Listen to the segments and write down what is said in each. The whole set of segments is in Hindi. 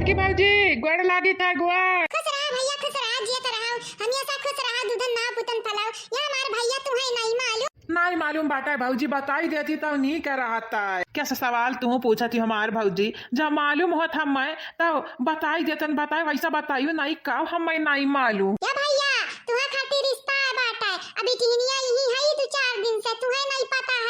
बड़की भाजी गोड़ लागी था गोड़। खुश रहा भैया, खुश रहा, जियत रहा, हमेशा खुश रहा, दूधन ना पुतन फलाओ। या हमार भैया तुम्हें नहीं मालूम? नहीं मालूम बाटा भाजी, बताई देती तो नहीं कह रहा था। कैसा सवाल तू पूछा थी हमारे भाजी, जब मालूम हो था मैं तो बताई देतन, बताए वैसा बताइयो नहीं का हमें नहीं मालूम। या भैया तुम्हारे खातिर रिश्ता है बाटा, अभी टिहनिया यही है 2-4 दिन से, तुम्हें नहीं पता है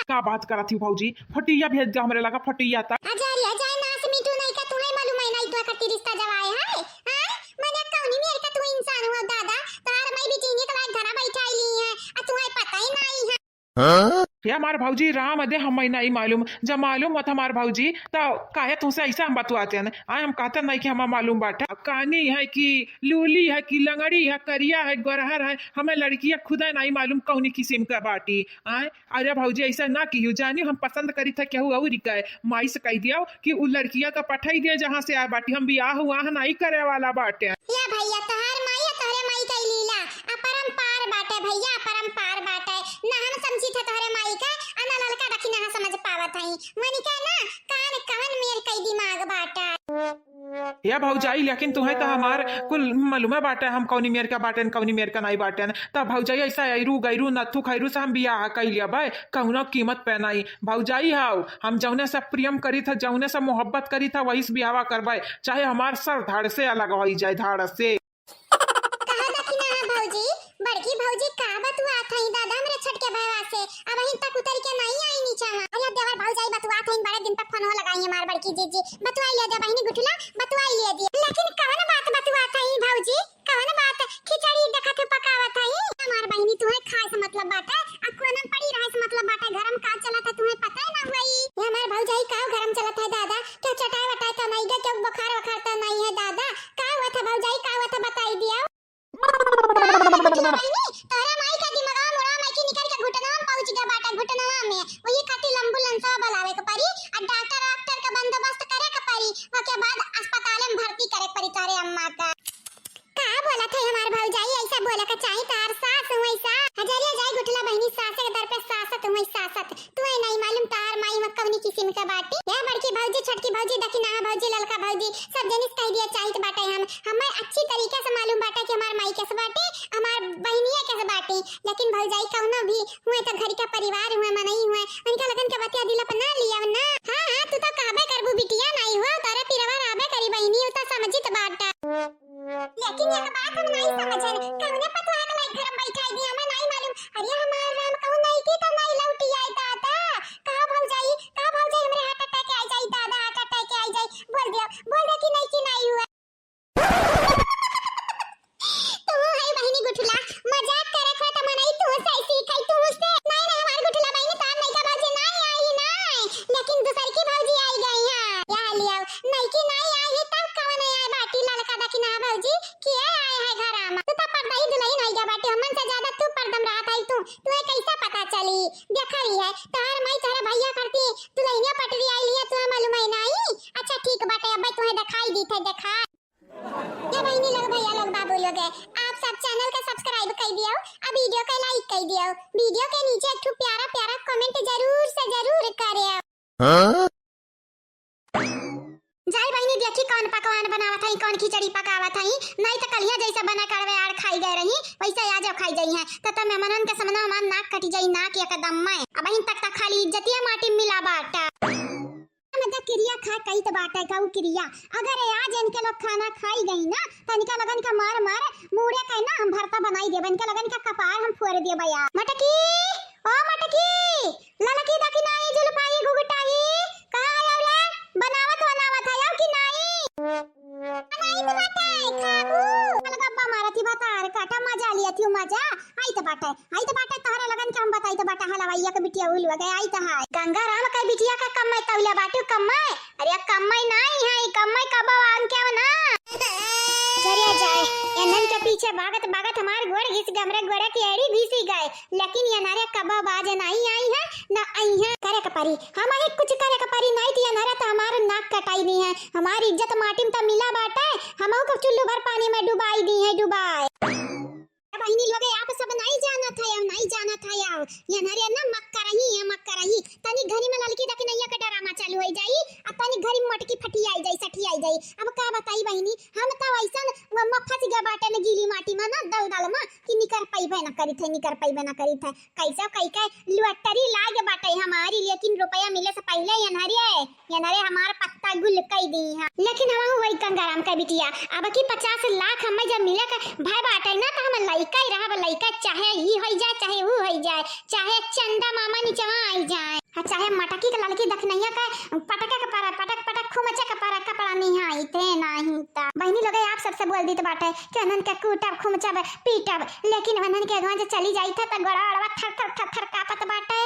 का बात करा थी भाजी, फटिया भेज दे, हमरे लगा फटिया तक अजाय नास मीठू नहीं का, तुम्हें मालूम है नहीं तुम्हारे खातिर रिश्ता जब आए है। हां मैंने कौनी मेरे का तू इंसान हुआ दादा, तार मैं भी टिहनी के बाद घरा बैठाई ली है और तुम्हें पता ही नहीं है। या हमारे भाजी राम दे हमें नहीं मालूम, जब मालूम होता हमारे भाजी तो काहे तुमसे ऐसा हम बतवाते हैं। आए हम कहते नहीं कि हमें मालूम बाटा, कानी है कि लूली है कि लंगड़ी है, करिया है, गोरहर है, हमें लड़कियां खुदा नहीं मालूम कौनी किस्म का बाटी। आए अरे भाजी ऐसा ना कि जानी हम पसंद करी था केहू और का माई से कह दिया कि उ लड़किया का पठाई दे जहाँ से आए बाटी, हम बियाह हुआ नहीं करे वाला बाटे। या भैया तोहार माई तोहरे माई का लीला अपरंपार बाटे भैया, अपरंपार बाटे ना हम समझी था तोहरे माई का, अना लड़का देखी ना समझ पावत हई मनी का ना कान कहन मेर कई दिमाग बाटा। या भौजाई लेकिन तुम्हें तो हमार कुल मालूम है बाटे हम कौनी मेर का बाटे कौनी मेर का नहीं बाटे। तब भौजाई ऐसा ऐरू गैरू नथु खैरू से हम बियाह कर लिया भाई, कौनो कीमत पे नहीं। भौजाई हाउ हम जौने से प्रेम करी था, जौने से मोहब्बत करी था, वही से बियाह करवाए, चाहे हमार सर धड़ से अलग हो जाए धाड़ से। कहा देखी ना भौजी, बड़की भौजी का बतुआ थई दादा मेरे छटके भैया से, अब वहीं तक उतर के नहीं आई नीचे में। अरे देवर भौजाई बतुआ थई, बड़े दिन तक फोन लगाई हमार बड़की जीजी, बतुआ ले दे बहिनी गुठला, बतुआ ले दी। लेकिन कौन बात बतुआ थई भौजी, कौन बात खिचड़ी देखत पकावत हई हमार बहिनी, तुम्हें खाए से मतलब बाटे आ कोना पड़ी रहे से मतलब बाटे, गरम का चलत है तुम्हें पता ना हुई। ये हमार भौजाई का गरम चलत है दादा, क्या चटाई वटाई तो नहीं गे, क्या बुखार वखार तो नहीं है दादा, का हुआ था भौजाई, का हुआ था बताई दिया। तोरा माई का दिमागवा मोरा माई की निकल के घुटनवा में पहुंच गया बाटा, घुटनवा में वही खातिर एम्बुलेंस बुलावे के पड़ी और डॉक्टर का बंदोबस्त करे के पड़ी, ओके बाद अस्पताल में भर्ती करे पड़ी तारे अम्मा का। का बोला था हमार भौजाई, ऐसा बोला का चाहे तार सास वैसा हजारिया जाए गुठला बहनी सास के दर पे सासत हुई सासत, तुम्हें नहीं मालूम तार माई में कवनी किस्म का बाटी। या बड़की भौजी छटकी भौजी दखिना भौजी ललका भौजी सब जनिस कह दिया चाहिए बाटे, हम हमें अच्छी तरीके से मालूम बाटे कि हमार माई कैसे बाटी, हमार बहनिया कैसे बाटी। लेकिन भौजाई कौनो भी हुए तो घर का परिवार हुए मनई हुए उनका लगन के बतिया दिल पर ना लिया ना। हां हां तू तो कहबे करबू बिटिया नहीं हुआ तारा पिरवा आबे करी बहनी, उ तो समझित बाटा। लेकिन एक बात हम नहीं समझन, कौने पतवा के लाइक घर में बैठाई दी हमें नहीं मालूम। अरे हमार राम कहू नहीं की तो नहीं लौटी आई दादा, का भौजाई हमरे हार्ट अटैक आ जाई दादा, हार्ट अटैक आ जाई, बोल दे कि नहीं हुआ। तू है बहिनी गुठला मजाक करे खो त मनई तू से सीखई तू से नहीं हमार गुठला बहिनी तार नहीं का भौजी नहीं आई नहीं, लेकिन दूसरी की भौजी आई गई हां या लिया नहीं कि नहीं आई तब कौन आई बाटी ललका दखिना भौजी के आए है घर में, तू तो पर्दा ही दुल्हन नहीं जा बाटी, हमन से ज्यादा तू पर्दम रहा था, तू कैसा पता चली देखा रही है तार माई तारा भैया करती दुल्हनिया पटरी आई लिया, तू मालूम है नहीं। अच्छा ठीक बाटे अब तुम्हें दिखाई दी थे देखा ये बहनी लोग भैया लोग बाबू लोग है, आप सब चैनल का सब्सक्राइब कर दियो और वीडियो को लाइक कर दियो, वीडियो के नीचे एक प्यारा प्यारा कमेंट जरूर से जरूर करियो। हां जाई बहनी देखी कौन पकवान बनावत हई, कौन खिचड़ी पकावत हई, नहीं तो कलिया जैसा बना करवे आड़ खाई गए रही वैसे आज खाई जाई है त मेहमानन के सामने हमार नाक कटी जाई, नाक एकदम में अब इन तक खाली इज्जतिया माटी मिला बाटा। मजा क्रिया खा कई तो बाटा गाऊ क्रिया, अगर आज इनके लोग खाना खाई गई ना तो इनका लगन का मार मुड़े का ना हम भरता बनाई देब, इनका लगन का कपार हम फोड़ दिए भैया। मटकी ओ मटकी ललकी दकी नहीं जुलपाई गुगटाई कहां आयो रे, बनावत है कि नहीं बनाई तो बाटा खाबू अलगप्पा मारती बतार काटा मजा लिया थी मजा आई तो बाटा तोहरा लगन के हम बताई तो बाटा हलवाइया के बिटिया उल गए आई तो है गंगा राम के बिटिया का कम्मै तौला बाटू कम्मै, अरे कम्मै नहीं है कम्मै कब आन के ना चलिए जाए एनन के पीछे भागत भागत हमार गोड़ घिस गए, हमरे गोड़े की एड़ी घिसी गए, लेकिन ये नारे कब बाज नहीं आई है ना आई है करे के परी हमारे कुछ करे के परी नहीं थी नारे तो हमारे नाक कटाई नहीं है, हमारी इज्जत माटी में तो मिला बाटे, हमहू को चुल्लू भर पानी में डुबाई दी है डुबाई। बहनी लोग आप सब नहीं जाना था यार ये नारे ना मक्का रही तनी घरी में लड़की दखनैया का ड्रामा चालू हो जाई, अब तनी घरी मोटकी फटी आई जाई सठी आई जाई। अब का बताई बहिनी, हम तो ऐसन फंस गए बाटे न गीली माटी में ना दलदल में कि निकर पाइबे ना करी थे, निकर पाइबे ना करी थे। कैसे कई के लुअटरी लाग बाटे हमारी, लेकिन रुपया मिले से पहले यनरे हमार पत्ता गुल कई दी है। लेकिन हम वही कंगाराम का बिटिया, अब की 50 लाख हमें जब मिले का भाई बाटे ना तो हम लइका ही रहब, लइका चाहे ई हो जाए चाहे वो हो जाए, चाहे चंदा मामा नीचवा आई जाए, चाहे मटकी के लड़की दखनैया का पटका के पारा पटक पटक खुमचा के पारा कपड़ा नहीं आई थे नहीं ता। बहनी लोग आप सबसे बोल दी तो बाटे कि अनन के कूटब खुमचब पीटब, लेकिन अनन के अगवा चली जाई था तो गड़ा अड़वा थर थर थर थर कापत बाटे।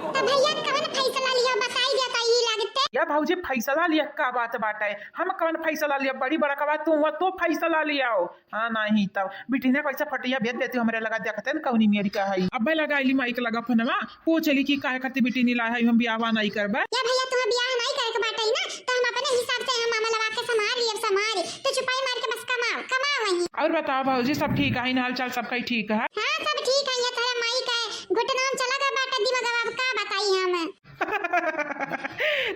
तो भैया कौन फैसला लिया बताई देता ई लागते। या भाऊजी फैसला लिया का बात बाटे, हम कौन फैसला लिया, बड़ी बड़ा का बात तू तो फैसला लिया हो। हाँ नहीं तब बिटी ने कैसे फटिया भेज देती हमरे लगा देखते न कौनी मेरी का है। अब लगा इली माइक लगा फनवा पूछली कि काहे खातिर बिटी नी ला है, हम बियाह नहीं करबा। या भैया तुम बियाह नहीं करे के बाटे ना तो हम अपने हिसाब से हम मामा लगा के संभाल लिए संभाल तो छुपाई मार के बस कमाओ वही। और बताओ भाऊजी सब ठीक है, हाल चाल सबका ठीक है? हां सब ठीक है। ये तेरा माई का घुटना में चला गया बाटे दिमाग अब का बताई हम।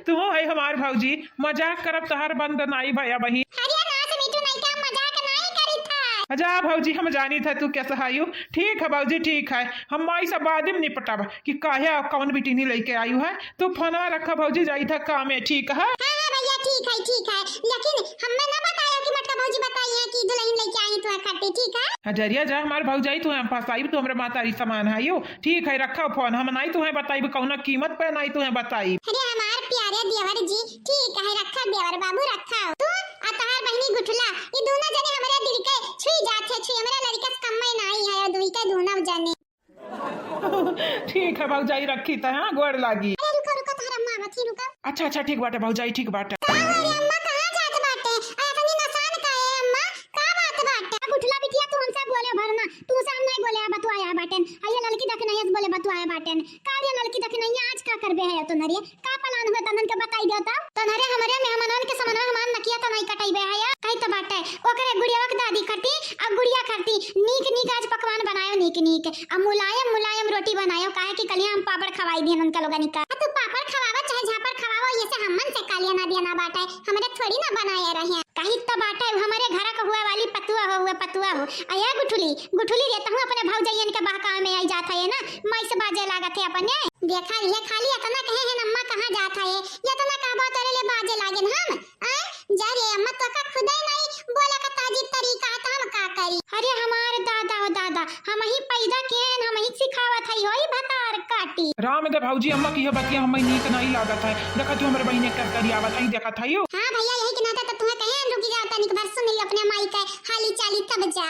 तू है हमार भाऊजी, मजाक करब तहार बंद नहीं भैया बहिन। अरे ना से मीठू नहीं का मजाक नहीं करी था। जा भाऊजी हम जानी था तू कैसा आयु। ठीक है भाऊजी ठीक है, हम माई सब बाद में निपटाब कि काहे कौन बिटी नहीं लेके आयु है। तू फोनवा रखा भाऊजी जाई था काम है। ठीक है हां भैया ठीक है लेकिन हमें ना बताया कि मटका भाऊजी बताई है कि दुल्हन लेके आई तो खाते। ठीक है हजरिया जा हमार भाऊजाई तू हम फसाई तो हमरे मातारी समान है यो। ठीक है रखा फोन, हम नहीं तुम्हें बताई कौन कीमत पे नहीं तुम्हें बताई। अरे हमार प्यारे देवर जी ठीक है रखा देवर बाबू रखा तू अतहार बहनी गुठला ये दोनों जने हमारे दिल के छुई जाते छुई हमारे लड़का कम्मे नहीं है और दुई के दोनों जने। ठीक है भाऊजाई रखी था। हाँ गोड़ लागी। अरे रुको तारा अम्मा मत रुको। अच्छा ठीक बाटे भाऊजाई ठीक बाटे। अरे अम्मा कहां जात बाटे आतनी नसान का है अम्मा का बात बाटे गुठला बिटिया तू हमसे बोले भरना तू से हम नहीं बोले बतवाया बाटन आया लड़की देख नहीं बोले बतवाया बाटन कार्य लड़की देख नहीं आज का करबे है तो नरिए का प्लान हुआ तनन के बताई देता तो नरे हमरे मेहमानन के समनवा हमान नकिया तो नहीं कटाइबे है कई तो बाटे ओकरे गुड़िया के दादी करती अब गुड़िया करती नीक आज पकवान बनायो नीक अब मुलायम रोटी बनायो काहे कि कलिया हम पापड़ खवाई दिहन उनका लोगन का तू पापड़ खवावा चाहे झापड़ खवावा ये से हमन से कालिया ना दिया ना बाटे हमरे थोड़ी ना बनाए रहे कहीं तो बाटे हमारे घर का हुआ वाली पतुआ हो आया गुठुली रहता हूं अपने भौजाइयन के बहका में आई जाता है ना मैं से बाजे लागत है अपने देखा ये खाली इतना कहे है अम्मा कहां जाता है ये तो ना कहबो तेरे लिए बाजे लागेन हम जा रे अम्मा तो का खुदे नहीं बोला का ताजीब तरीका तो हम का करी। अरे हमारे दादा हम ही पैदा किए हम ही सिखावत है होई भतार काटी राम दे भाऊजी अम्मा की बतिया हमें नीक नहीं लागत है। देखा तू हमरे बहिने कर करियावत है देखा था यो। हां भैया यही के नाते तो तुम्हें कहे रुकी जाता निक बार सुन ले अपने माई का हाली चाली तब जा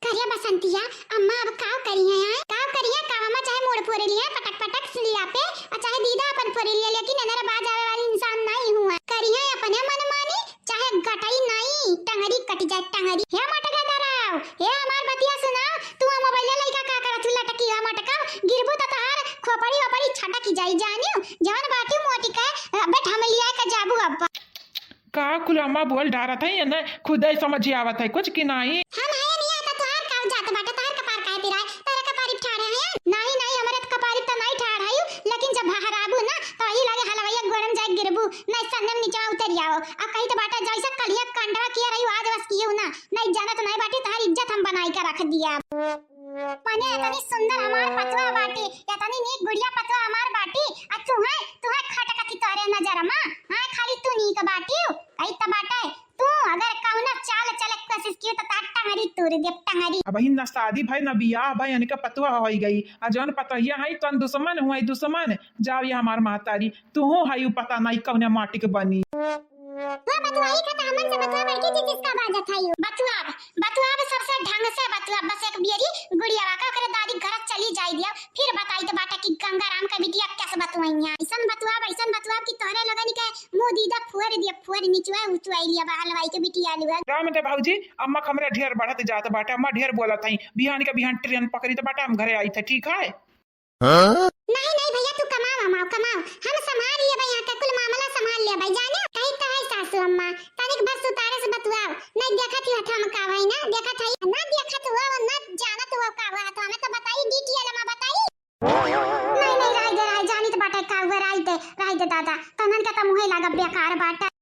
करिया बसंतिया अम्मा अब काव करी है कावा चाहे मोड़ फोरे लिया पटक लिया पे और चाहे दीदा अपन फोरे लिया लेकिन अनर बाज आवे वाली इंसान नहीं हुआ करिया अपने मन मानी चाहे गटाई नहीं टंगरी कट जाए टंगरी हे मटका दराव हे हमार बतिया सुनाओ तू मोबाइल लइका का करत लटकी हा मटका गिरबो त तहार खोपड़ी ओपड़ी छटक जाई जानियो जवन बाटी मोटी का बैठ हम लिया का जाबू अब का कुलम्मा बोल डारा था ये ना खुद ही समझ आवत है कुछ कि नहीं हम है नहीं आता तोहार काव जात बाटे तोहार कपार काहे पिराय तेरे कपारी ठाड़े हैं नहीं हमरे कपारी त नहीं ठाड़ायु लेकिन जब बाहर आबू ना तो ई लागे हलवैया गरम जाए गिरबू नहीं सन्नम नीचे उतर आओ अब कहीं तो बाटा जैसा कलिया कंडवा किया रही आज बस कियो ना नहीं जाना तो नहीं बाटी तोहार इज्जत हम बनाई के रख दिया माने इतनी सुंदर हमार पतवा बाटी इतनी नीक गुड़िया पतवा हमार बाटी आ तू है खटकती तोरे नजर में हां खाली तू नीक बाटी कई त बाटे तू अगर कौना चाल चले कोशिश कियो तो टाटा हरी तोरे देव टंगरी अब ही ना शादी भाई ना बियाह भाई यानी का पतवा हो गई आ जौन पतहिया है तन दुश्मन हुआ दुश्मन जाओ ये हमार मातारी तू है पता नहीं कौन माटी के बनी वो बतवाई का हमन से बतवा बड़की चीज इसका बात था यो बतवा सबसे ढंग से बतवा बस एक बियरी गुड़िया का करे दादी घर चली जाई दिया फिर बताई तो बाटा कि गंगाराम का बिटिया कैसे बतवाइया ऐसन बतवा कि तोहरे लगन के मुंह दीदा फुअर निचवा उचवाई लिया हलवाई के बिटिया लिया राम दे भाऊजी अम्मा हमरे ढेर बढ़त जात बाटे अम्मा ढेर बोलत हई बिहान के बिहान ट्रेन पकड़ी तो बाटे हम घरे आई थे ठीक है नहीं भैया तू कमाओ हम संभाल लिए भाई यहाँ का कुल मामला संभाल लिया भाई जाने कहीं तो है सासू अम्मा तनिक बस उतारे से बतवाओ नहीं देखा थी हम का भाई ना देखा था ना देखा तो वो ना जाना तो वो का हुआ तो हमें तो बताई डिटेल में बताई नहीं राय जानी तो हाय दे दादा तनन के त मुहे लागा बेकार बाटा